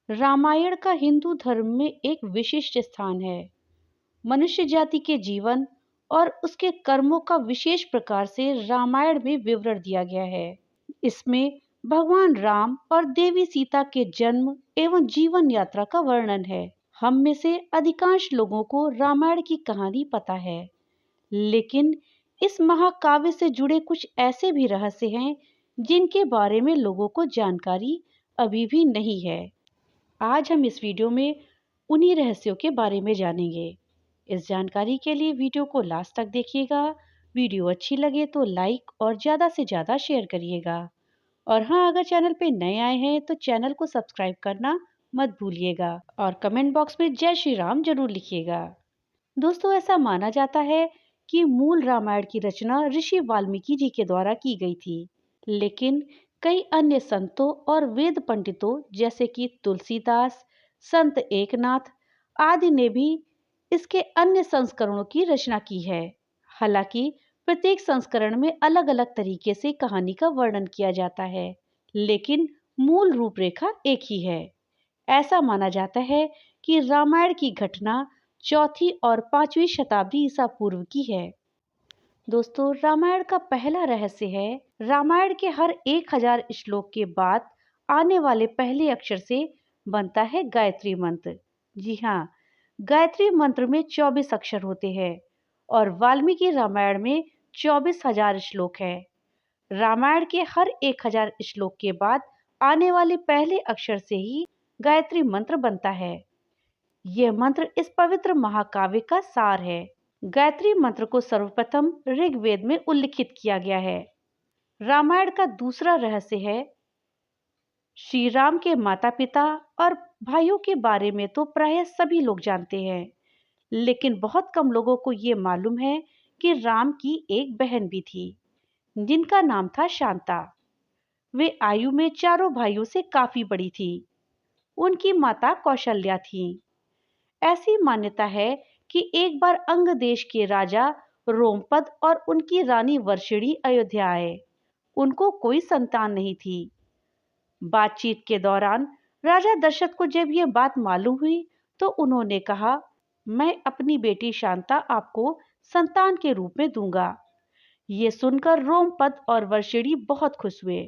रामायण का हिंदू धर्म में एक विशिष्ट स्थान है। मनुष्य जाति के जीवन और उसके कर्मों का विशेष प्रकार से रामायण में विवरण दिया गया है। इसमें भगवान राम और देवी सीता के जन्म एवं जीवन यात्रा का वर्णन है। हम में से अधिकांश लोगों को रामायण की कहानी पता है, लेकिन इस महाकाव्य से जुड़े कुछ ऐसे भी रहस्य हैं जिनके बारे में लोगों को जानकारी अभी भी नहीं है। आज हम इस वीडियो में उन्हीं रहस्यों के बारे में जानेंगे। इस जानकारी के लिए वीडियो को लास्ट तक देखिएगा। वीडियो अच्छी लगे तो लाइक और ज़्यादा से ज़्यादा शेयर करिएगा। और हाँ, अगर चैनल पे नए आए हैं तो चैनल को सब्सक्राइब करना मत भूलिएगा और कमेंट बॉक्स में जय श्री राम जरूर लिखिएगा। दोस्तों, ऐसा माना जाता है कि मूल रामायण की रचना ऋषि वाल्मीकि जी के द्वारा की गई थी, लेकिन कई अन्य संतों और वेद पंडितों जैसे कि तुलसीदास, संत एकनाथ आदि ने भी इसके अन्य संस्करणों की रचना की है। हालांकि प्रत्येक संस्करण में अलग-अलग तरीके से कहानी का वर्णन किया जाता है, लेकिन मूल रूपरेखा एक ही है। ऐसा माना जाता है कि रामायण की घटना चौथी और 5वीं शताब्दी ईसा पूर्व की है। दोस्तों, रामायण का पहला रहस्य है, रामायण के हर 1000 श्लोक के बाद आने वाले पहले अक्षर से बनता है गायत्री मंत्र। जी हाँ, गायत्री मंत्र में 24 अक्षर होते हैं और वाल्मीकि रामायण में 24,000 श्लोक है। रामायण के हर 1000 श्लोक के बाद आने वाले पहले अक्षर से ही गायत्री मंत्र बनता है। यह मंत्र इस पवित्र महाकाव्य का सार है। गायत्री मंत्र को सर्वप्रथम ऋग्वेद में उल्लिखित किया गया है। रामायण का दूसरा रहस्य है, श्री राम के माता पिता और भाइयों के बारे में तो प्रायः सभी लोग जानते हैं, लेकिन बहुत कम लोगों को ये मालूम है कि राम की एक बहन भी थी जिनका नाम था शांता। वे आयु में चारों भाइयों से काफी बड़ी थी। उनकी माता कौशल्या थी। ऐसी मान्यता है कि एक बार अंग देश के राजा रोमपद और उनकी रानी वर्षिणी अयोध्या आए। उनको कोई संतान नहीं थी। बातचीत के दौरान राजा दशरथ को जब यह बात मालूम हुई तो उन्होंने कहा, मैं अपनी बेटी शांता आपको संतान के रूप में दूंगा। ये सुनकर रोमपद और वर्षिणी बहुत खुश हुए।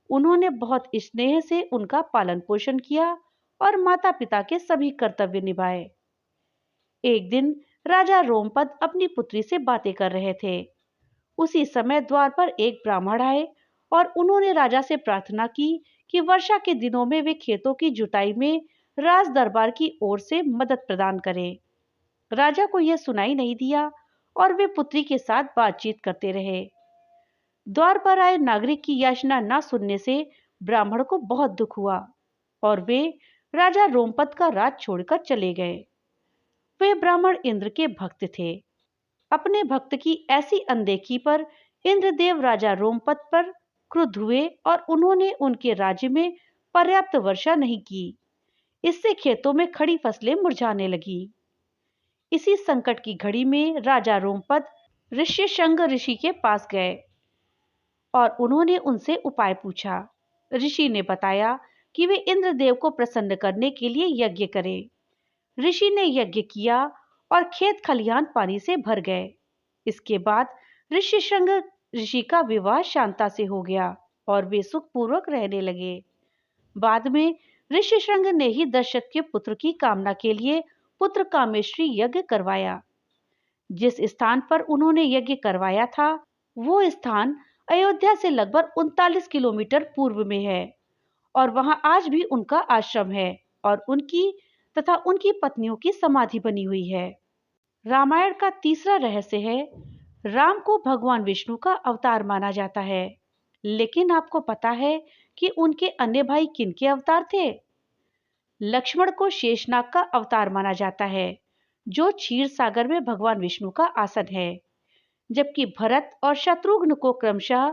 उन्होंने बहुत स्नेह से उनका पालन पोषण किया और माता पिता के सभी कर्तव्य निभाए। एक दिन राजा रोमपद अपनी पुत्री से बातें कर रहे थे। उसी समय द्वार पर एक ब्राह्मण आए और उन्होंने राजा से प्रार्थना की कि वर्षा के दिनों में वे खेतों की जुताई में राज दरबार की ओर से मदद प्रदान करें। राजा को यह सुनाई नहीं दिया और वे पुत्री के साथ बातचीत करते रहे। द्वार पर आए नागरिक की याचना न सुनने से ब्राह्मण को बहुत दुख हुआ और वे राजा रोमपद का राज छोड़कर चले गए। वे ब्राह्मण इंद्र के भक्त थे। अपने भक्त की ऐसी अनदेखी पर इंद्रदेव राजा रोमपद पर क्रुद्ध हुए और उन्होंने उनके राज्य में पर्याप्त वर्षा नहीं की। इससे खेतों में खड़ी फसलें मुरझाने लगी। इसी संकट की घड़ी में राजा रोमपद ऋष्यशृंग ऋषि के पास गए और उन्होंने उनसे उपाय पूछा। ऋषि ने बताया कि वे इंद्रदेव को प्रसन्न करने के लिए यज्ञ करें। ऋषि ने यज्ञ किया और खेत खलिहान पानी से भर गए। इसके बाद ऋष्यशृंग ऋषि का विवाह शांता से हो गया और वे सुखपूर्वक रहने लगे। बाद में ऋष्यशृंग ने ही दशरथ के पुत्र की कामना के लिए पुत्र कामेष्टि यज्ञ करवाया। जिस स्थान पर उन्होंने यज्ञ करवाया था वो स्थान अयोध्या से लगभग 39 किलोमीटर पूर्व में है और वहां आज भी उनका आश्रम है और उनकी तथा उनकी पत्नियों की समाधि बनी हुई है। रामायण का तीसरा रहस्य है, राम को भगवान विष्णु का अवतार माना जाता है, लेकिन आपको पता है कि उनके अन्य भाई किनके अवतार थे? लक्ष्मण को शेषनाग का अवतार माना जाता है, जो क्षीर सागर में भगवान विष्णु का आसन है, जबकि भरत और शत्रुघ्न को क्रमशः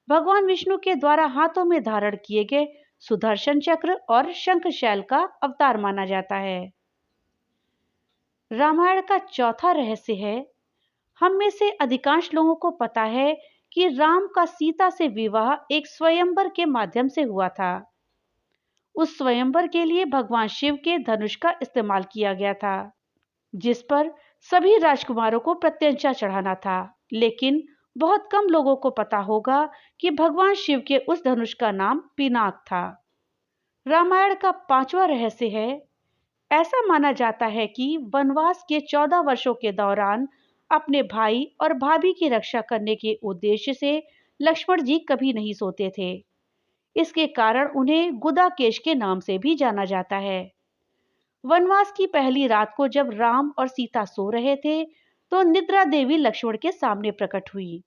भगवान विष्णु के द्वारा हाथों में धारण किए गए सुदर्शन चक्र और शंखशैल का अवतार माना जाता है। रामायण का चौथा रहस्य है, हम में से अधिकांश लोगों को पता है कि राम का सीता से विवाह एक स्वयंवर के माध्यम से हुआ था। उस स्वयंवर के लिए भगवान शिव के धनुष का इस्तेमाल किया गया था, जिस पर सभी राजकुमारों को प्रत्यंचा चढ़ाना था। लेकिन बहुत कम लोगों को पता होगा कि भगवान शिव के उस धनुष का नाम पिनाक था। रामायण का 5वां रहस्य है, ऐसा माना जाता है कि वनवास के 14 वर्षों के दौरान अपने भाई और भाभी की रक्षा करने के उद्देश्य से लक्ष्मण जी कभी नहीं सोते थे। इसके कारण उन्हें गुदाकेश के नाम से भी जाना जाता है। वनवास की पहली रात को जब राम और सीता सो रहे थे, तो निद्रा देवी लक्ष्मण के सामने प्रकट हुई।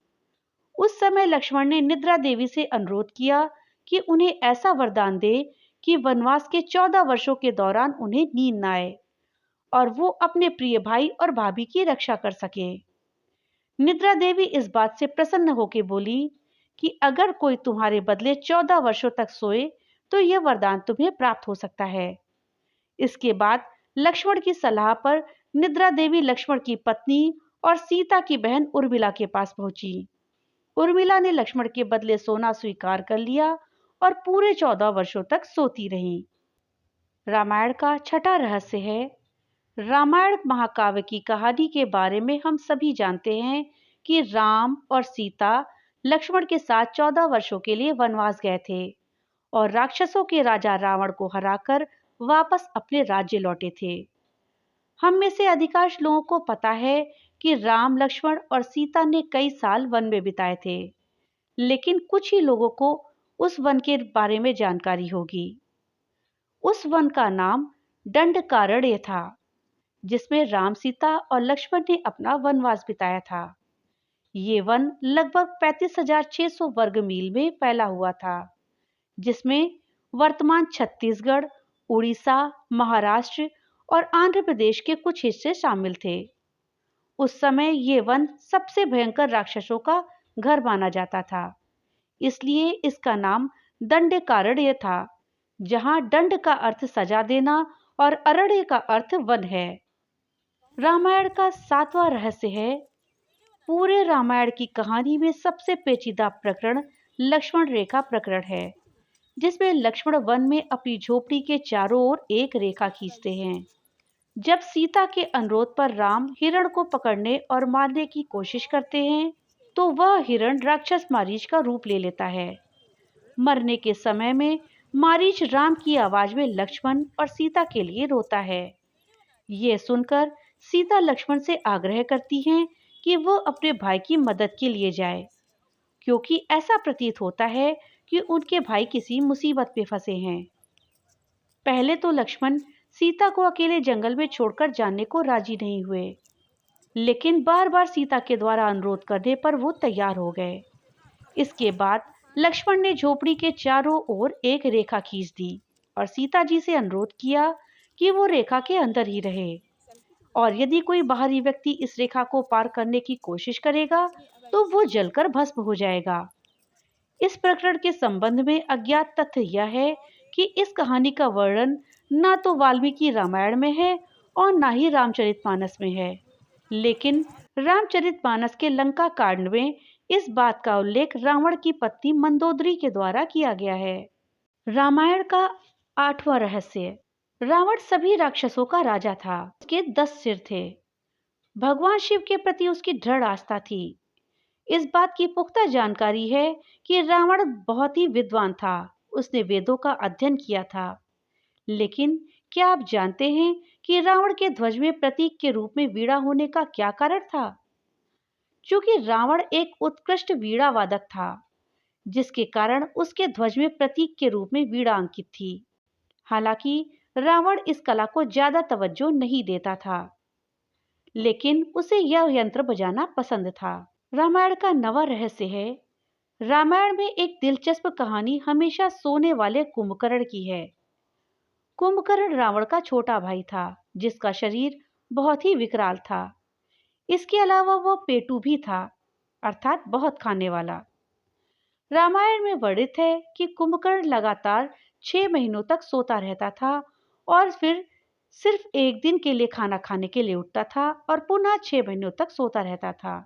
उस समय लक्ष्मण ने निद्रा देवी से अनुरोध किया कि उन्हें ऐसा वरदान दे कि वनवास के 14 वर्षों के दौरान उन्हें नींद न आए और वो अपने प्रिय भाई और भाभी की रक्षा कर सके। निद्रा देवी इस बात से प्रसन्न होकर बोली कि अगर कोई तुम्हारे बदले 14 वर्षों तक सोए तो यह वरदान तुम्हें प्राप्त हो सकता है। इसके बाद लक्ष्मण की सलाह पर निद्रा देवी लक्ष्मण की पत्नी और सीता की बहन उर्मिला के पास पहुंची। उर्मिला ने लक्ष्मण के बदले सोना स्वीकार कर लिया और पूरे 14 वर्षों तक सोती रही। रामायण का 6वां रहस्य है, रामायण महाकाव्य की कहानी के बारे में हम सभी जानते हैं कि राम और सीता लक्ष्मण के साथ 14 वर्षों के लिए वनवास गए थे और राक्षसों के राजा रावण को हराकर वापस अपने राज्य लौटे थे। हम में से अधिकांश लोगों को पता है कि राम, लक्ष्मण और सीता ने कई साल वन में बिताए थे, लेकिन कुछ ही लोगों को उस वन के बारे में जानकारी होगी। उस वन का नाम दंडकारण्य था, जिसमें राम, सीता और लक्ष्मण ने अपना वनवास बिताया था। ये वन लगभग 35,600 वर्ग मील में फैला हुआ था, जिसमें वर्तमान छत्तीसगढ़, उड़ीसा, महाराष्ट्र और आंध्र प्रदेश के कुछ हिस्से शामिल थे। उस समय ये वन सबसे भयंकर राक्षसों का घर माना जाता था, इसलिए इसका नाम दंडकारण्य था, जहां दंड का अर्थ सजा देना और अरण्य का अर्थ वन है। रामायण का 7वां रहस्य है, पूरे रामायण की कहानी में सबसे पेचीदा प्रकरण लक्ष्मण रेखा प्रकरण है, जिसमें लक्ष्मण वन में अपनी झोपड़ी के चारों ओर एक रेखा खींचते हैं। जब सीता के अनुरोध पर राम हिरण को पकड़ने और मारने की कोशिश करते हैं, तो वह हिरण राक्षस मारीच का रूप ले लेता है। मरने के समय में मारीच राम की आवाज में लक्ष्मण और सीता के लिए रोता है। ये सुनकर सीता लक्ष्मण से आग्रह करती हैं कि वो अपने भाई की मदद के लिए जाए, क्योंकि ऐसा प्रतीत होता है कि उनके भाई किसी मुसीबत में फंसे हैं। पहले तो लक्ष्मण सीता को अकेले जंगल में छोड़कर जाने को राजी नहीं हुए, लेकिन बार बार सीता के द्वारा अनुरोध करने पर वो तैयार हो गए। इसके बाद लक्ष्मण ने झोपड़ी के चारों ओर एक रेखा खींच दी और सीता जी से अनुरोध किया कि वो रेखा के अंदर ही रहे, और यदि कोई बाहरी व्यक्ति इस रेखा को पार करने की कोशिश करेगा तो वो जलकर भस्म हो जाएगा। इस प्रकरण के संबंध में अज्ञात तथ्य यह है कि इस कहानी का वर्णन ना तो वाल्मीकि रामायण में है और ना ही रामचरितमानस में है, लेकिन रामचरितमानस के लंका कांड में इस बात का उल्लेख रावण की पत्नी मंदोदरी के द्वारा किया गया है। रामायण का 8वां रहस्य, रावण सभी राक्षसों का राजा था। उसके 10 सिर थे। भगवान शिव के प्रति उसकी दृढ़ आस्था थी। इस बात की पुख्ता जानकारी है कि रावण बहुत ही विद्वान था। उसने वेदों का अध्ययन किया था। लेकिन क्या आप जानते हैं कि रावण के ध्वज में प्रतीक के रूप में वीणा होने का क्या कारण था? क्योंकि रावण एक उत्कृष्ट वीणा वादक था, जिसके कारण उसके ध्वज में प्रतीक के रूप में वीणा अंकित थी। हालांकि रावण इस कला को ज्यादा तवज्जो नहीं देता था, लेकिन उसे यह यंत्र बजाना पसंद था। रामायण का 9वां रहस्य है, रामायण में एक दिलचस्प कहानी हमेशा सोने वाले कुंभकर्ण की है। कुंभकर्ण रावण का छोटा भाई था, जिसका शरीर बहुत ही विकराल था। इसके अलावा वह पेटू भी था, अर्थात बहुत खाने वाला। रामायण में वर्णित है कि कुंभकर्ण लगातार 6 महीनों तक सोता रहता था और फिर सिर्फ एक दिन के लिए खाना खाने के लिए उठता था और पुनः 6 महीनों तक सोता रहता था।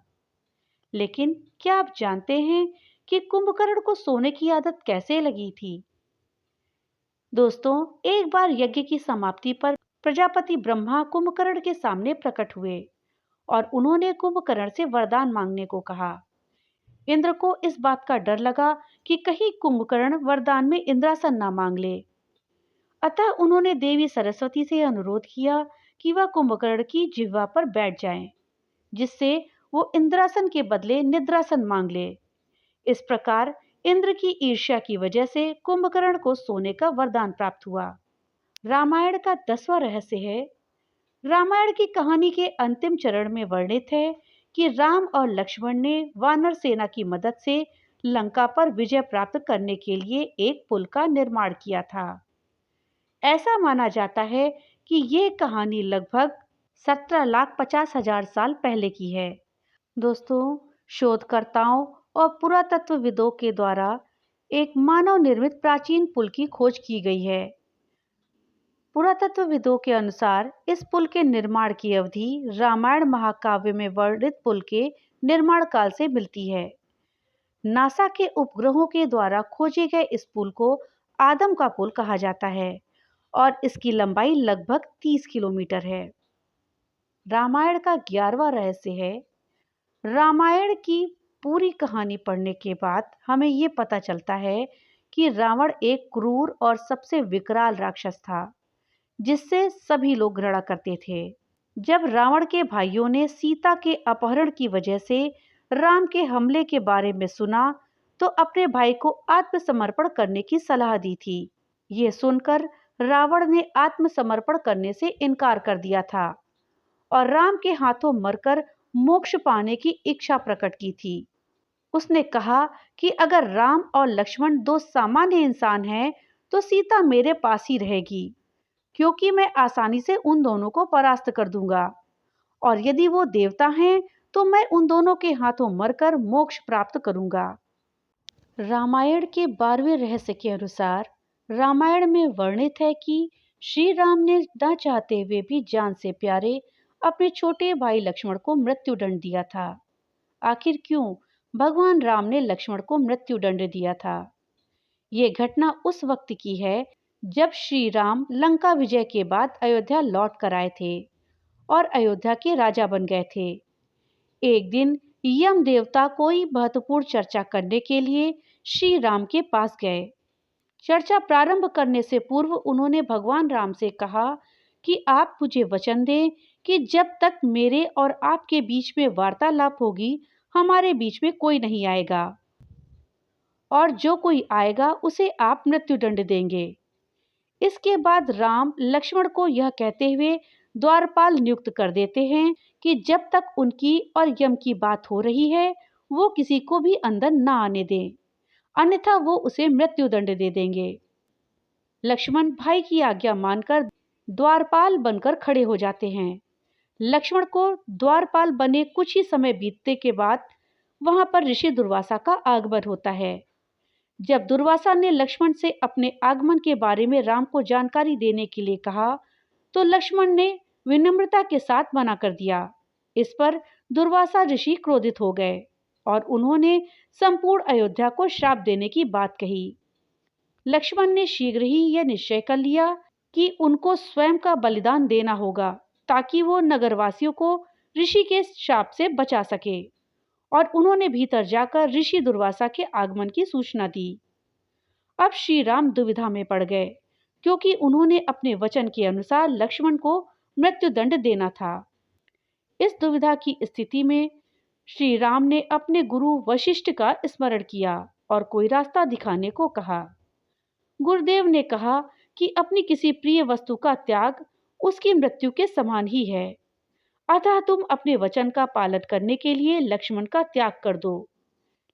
लेकिन क्या आप जानते हैं कि कुंभकर्ण को सोने की आदत कैसे लगी थी? दोस्तों, एक बार यज्ञ की समाप्ति पर प्रजापति ब्रह्मा कुंभकर्ण के सामने प्रकट हुए और उन्होंने कुंभकर्ण से वरदान मांगने को कहा। इंद्र को इस बात का डर लगा कि कहीं कुंभकर्ण वरदान में इंद्रासन ना मांग ले। अतः उन्होंने देवी सरस्वती से अनुरोध किया कि वह कुंभकर्ण की जिह्वा पर बैठ जाएं, जिससे वो इंद्रासन के बदले निद्रासन मांग ले। इस प्रकार इंद्र की ईर्ष्या की वजह से कुंभकर्ण को सोने का वरदान प्राप्त हुआ। रामायण का 10वां रहस्य है। रामायण की कहानी के अंतिम चरण में वर्णित है कि राम और लक्ष्मण ने वानर सेना की मदद से लंका पर विजय प्राप्त करने के लिए एक पुल का निर्माण किया था। ऐसा माना जाता है कि ये कहानी लगभग 17,50,000 साल पहले की है। दोस्तों, शोधकर्ताओं और पुरातत्वविदों के द्वारा एक मानव निर्मित प्राचीन पुल की खोज की गई है। पुरातत्वविदों के अनुसार इस पुल के निर्माण की अवधि रामायण महाकाव्य में वर्णित पुल के निर्माण काल से मिलती है। नासा के उपग्रहों के द्वारा खोजे गए इस पुल को आदम का पुल कहा जाता है और इसकी लंबाई लगभग 30 किलोमीटर है। रामायण का 11वां रहस्य है। रामायण की पूरी कहानी पढ़ने के बाद हमें ये पता चलता है कि रावण एक क्रूर और सबसे विकराल राक्षस था, जिससे सभी लोग घृणा करते थे। जब रावण के भाइयों ने सीता के अपहरण की वजह से राम के हमले के बारे में सुना, तो अपने भाई को आत्मसमर्पण करने की सलाह दी थी। ये सुनकर रावण ने आत्मसमर्पण करने से इनकार कर दिया था और राम के हाथों मरकर मोक्ष पाने की इच्छा प्रकट की थी। उसने कहा कि अगर राम और लक्ष्मण दो सामान्य इंसान हैं, तो सीता मेरे पास ही रहेगी, क्योंकि मैं आसानी से उन दोनों को परास्त कर दूंगा, और यदि वो देवता हैं तो मैं उन दोनों के हाथों मरकर मोक्ष प्राप्त करूंगा। रामायण के 12वें रहस्य के अनुसार रामायण में वर्णित है कि श्री राम ने न चाहते हुए भी जान से प्यारे अपने छोटे भाई लक्ष्मण को मृत्युदंड दिया था। आखिर क्यों भगवान राम ने लक्ष्मण को मृत्युदंड दिया था? ये घटना उस वक्त की है जब श्री राम लंका विजय के बाद अयोध्या लौट कर आए थे और अयोध्या के राजा बन गए थे। एक दिन यम देवता कोई महत्वपूर्ण चर्चा करने के लिए श्री राम के पास गए। चर्चा प्रारंभ करने से पूर्व उन्होंने भगवान राम से कहा कि आप मुझे वचन दें कि जब तक मेरे और आपके बीच में वार्तालाप होगी, हमारे बीच में कोई नहीं आएगा, और जो कोई आएगा उसे आप मृत्युदंड देंगे। इसके बाद राम लक्ष्मण को यह कहते हुए द्वारपाल नियुक्त कर देते हैं कि जब तक उनकी और यम की बात हो रही है, वो किसी को भी अंदर न आने दें, अन्यथा वो उसे मृत्युदंड दे देंगे। लक्ष्मण भाई की आज्ञा मानकर द्वारपाल बनकर खड़े हो जाते हैं। लक्ष्मण को द्वारपाल बने कुछ ही समय बीतने के बाद वहां पर ऋषि दुर्वासा का आगमन होता है। जब दुर्वासा ने लक्ष्मण से अपने आगमन के बारे में राम को जानकारी देने के लिए कहा, तो लक्ष्मण ने विनम्रता के साथ मना कर दिया। इस पर दुर्वासा ऋषि क्रोधित हो गए और उन्होंने संपूर्ण अयोध्या को श्राप देने की बात कही। लक्ष्मण ने शीघ्र ही यह निश्चय कर लिया कि उनको स्वयं का बलिदान देना होगा, ताकि वो नगरवासियों को ऋषि के शाप से बचा सके, और उन्होंने भीतर जाकर ऋषि दुर्वासा के आगमन की सूचना दी। अब श्री राम दुविधा में पड़ गए, क्योंकि उन्होंने अपने वचन के अनुसार लक्ष्मण को मृत्युदंड देना था। इस दुविधा की स्थिति में श्री राम ने अपने गुरु वशिष्ठ का स्मरण किया और कोई रास्ता दिखाने को कहा। गुरुदेव ने कहा कि अपनी किसी प्रिय वस्तु का त्याग उसकी मृत्यु के समान ही है, अतः तुम अपने वचन का पालन करने के लिए लक्ष्मण का त्याग कर दो।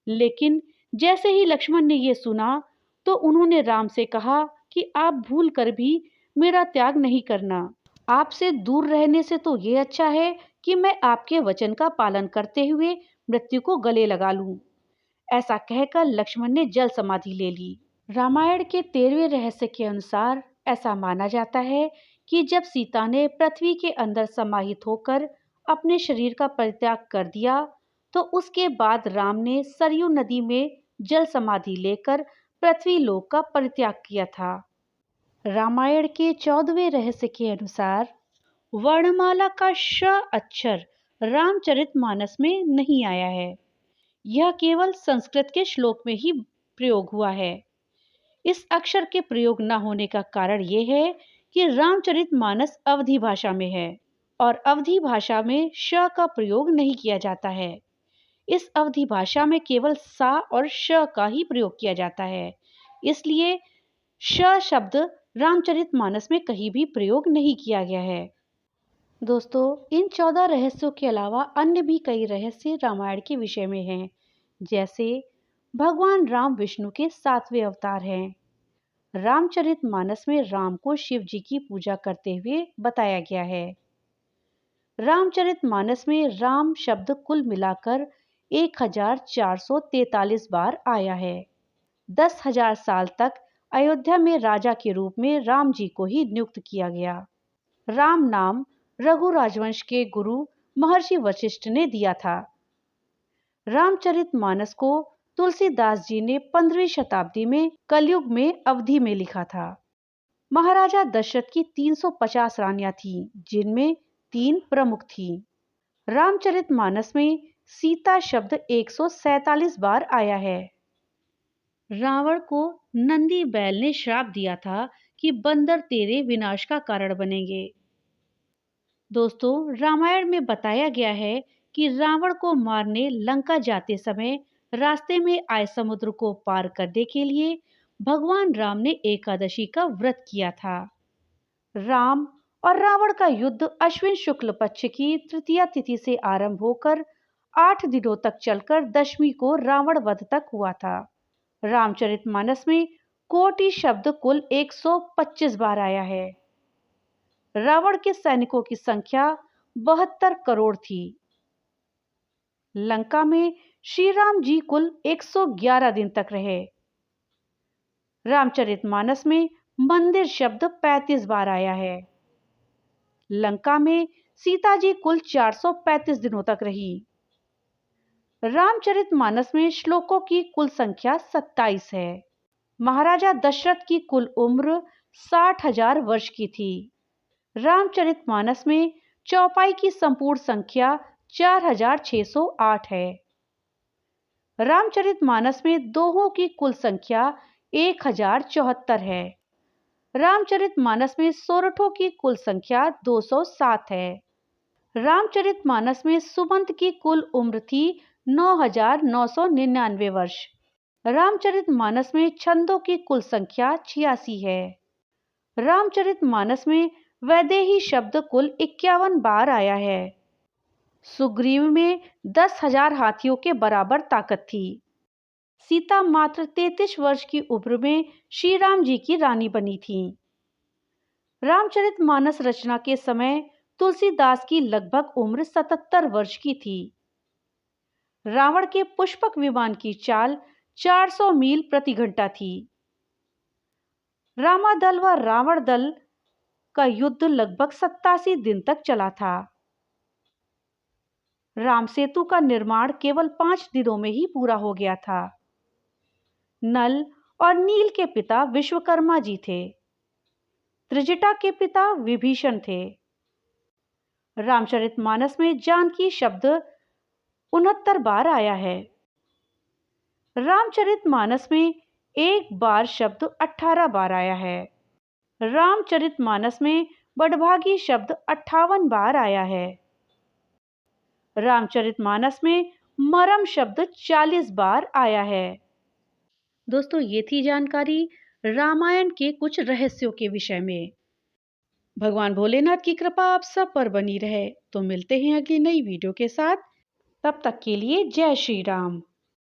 लेकिन जैसे ही लक्ष्मण ने यह सुना, तो उन्होंने राम से कहा कि आप भूल कर भी मेरा त्याग नहीं करना। आपसे दूर रहने से तो ये अच्छा है कि मैं आपके वचन का पालन करते हुए मृत्यु को गले लगा लूं। ऐसा कहकर लक्ष्मण ने जल समाधि ले ली। रामायण के 13वें रहस्य के अनुसार ऐसा माना जाता है कि जब सीता ने पृथ्वी के अंदर समाहित होकर अपने शरीर का परित्याग कर दिया, तो उसके बाद राम ने सरयू नदी में जल समाधि लेकर पृथ्वी लोक का परित्याग किया था। रामायण के 14वें रहस्य के अनुसार वर्णमाला का श अक्षर रामचरितमानस में नहीं आया है। यह केवल संस्कृत के श्लोक में ही प्रयोग हुआ है। इस अक्षर के प्रयोग न होने का कारण ये है कि रामचरितमानस अवधी भाषा में है और अवधी भाषा में श का प्रयोग नहीं किया जाता है। इस अवधी भाषा में केवल सा और श का ही प्रयोग किया जाता है, इसलिए श शब्द रामचरितमानस में कहीं भी प्रयोग नहीं किया गया है। दोस्तों, इन 14 रहस्यों के अलावा अन्य भी कई रहस्य रामायण के विषय में हैं, जैसे भगवान राम विष्णु के 7वें अवतार हैं। रामचरितमानस में राम को शिव जी की पूजा करते हुए बताया गया है। रामचरितमानस में राम शब्द कुल मिलाकर 1443 बार आया है। 10,000 साल तक अयोध्या में राजा के रूप में राम जी को ही नियुक्त किया गया। राम नाम रघु राजवंश के गुरु महर्षि वशिष्ठ ने दिया था। रामचरितमानस को तुलसीदास जी ने 15वीं शताब्दी में कलयुग में अवधि में लिखा था। महाराजा दशरथ की 350 रानियां थीं, जिनमें 3 प्रमुख थीं। रामचरितमानस में सीता शब्द 147 बार आया है। रावण को नंदी बैल ने श्राप दिया था कि बंदर तेरे विनाश का कारण बनेंगे। दोस्तों, रामायण में बताया गया है कि रावण को मारने लंका जाते समय रास्ते में आए समुद्र को पार करने के लिए भगवान राम ने एकादशी का व्रत किया था। राम और रावण का युद्ध अश्विन शुक्ल पक्ष की तृतीया तिथि से आरंभ होकर 8 दिनों तक चलकर दशमी को रावण वध तक हुआ था। रामचरितमानस में कोटि शब्द कुल 125 बार आया है। रावण के सैनिकों की संख्या 72 करोड़ थी। लंका में श्री राम जी कुल 111 दिन तक रहे। रामचरितमानस में मंदिर शब्द 35 बार आया है। लंका में सीता जी कुल 435 दिनों तक रही। रामचरितमानस में श्लोकों की कुल संख्या 27 है। महाराजा दशरथ की कुल उम्र 60,000 वर्ष की थी। रामचरितमानस में चौपाई की संपूर्ण संख्या 4,608 है। रामचरितमानस में दोहों की कुल संख्या 1,074 है। रामचरितमानस में सोरठों की कुल संख्या 207 है। रामचरितमानस में सुमंत की कुल उम्र थी 9,999 वर्ष। रामचरितमानस में छंदों की कुल संख्या 86 है। रामचरितमानस में वैदेही शब्द कुल 51 बार आया है। सुग्रीव में 10,000 हाथियों के बराबर ताकत थी। सीता मात्र 33 वर्ष की उम्र में श्री राम जी की रानी बनी थी। रामचरितमानस रचना के समय तुलसीदास की लगभग उम्र 77 वर्ष की थी। रावण के पुष्पक विमान की चाल 400 मील प्रति घंटा थी। रामादल व रावण दल का युद्ध लगभग 87 दिन तक चला था। राम सेतु का निर्माण केवल 5 दिनों में ही पूरा हो गया था। नल और नील के पिता विश्वकर्मा जी थे। त्रिजटा के पिता विभीषण थे। रामचरितमानस में जानकी शब्द 69 बार आया है। रामचरितमानस में एक बार शब्द 18 बार आया है। रामचरितमानस में बड़भागी शब्द 58 बार आया है। रामचरितमानस में मरम शब्द 40 बार आया है। दोस्तों, ये थी जानकारी रामायण के कुछ रहस्यों के विषय में। भगवान भोलेनाथ की कृपा आप सब पर बनी रहे। तो मिलते हैं अगली नई वीडियो के साथ। तब तक के लिए जय श्री राम।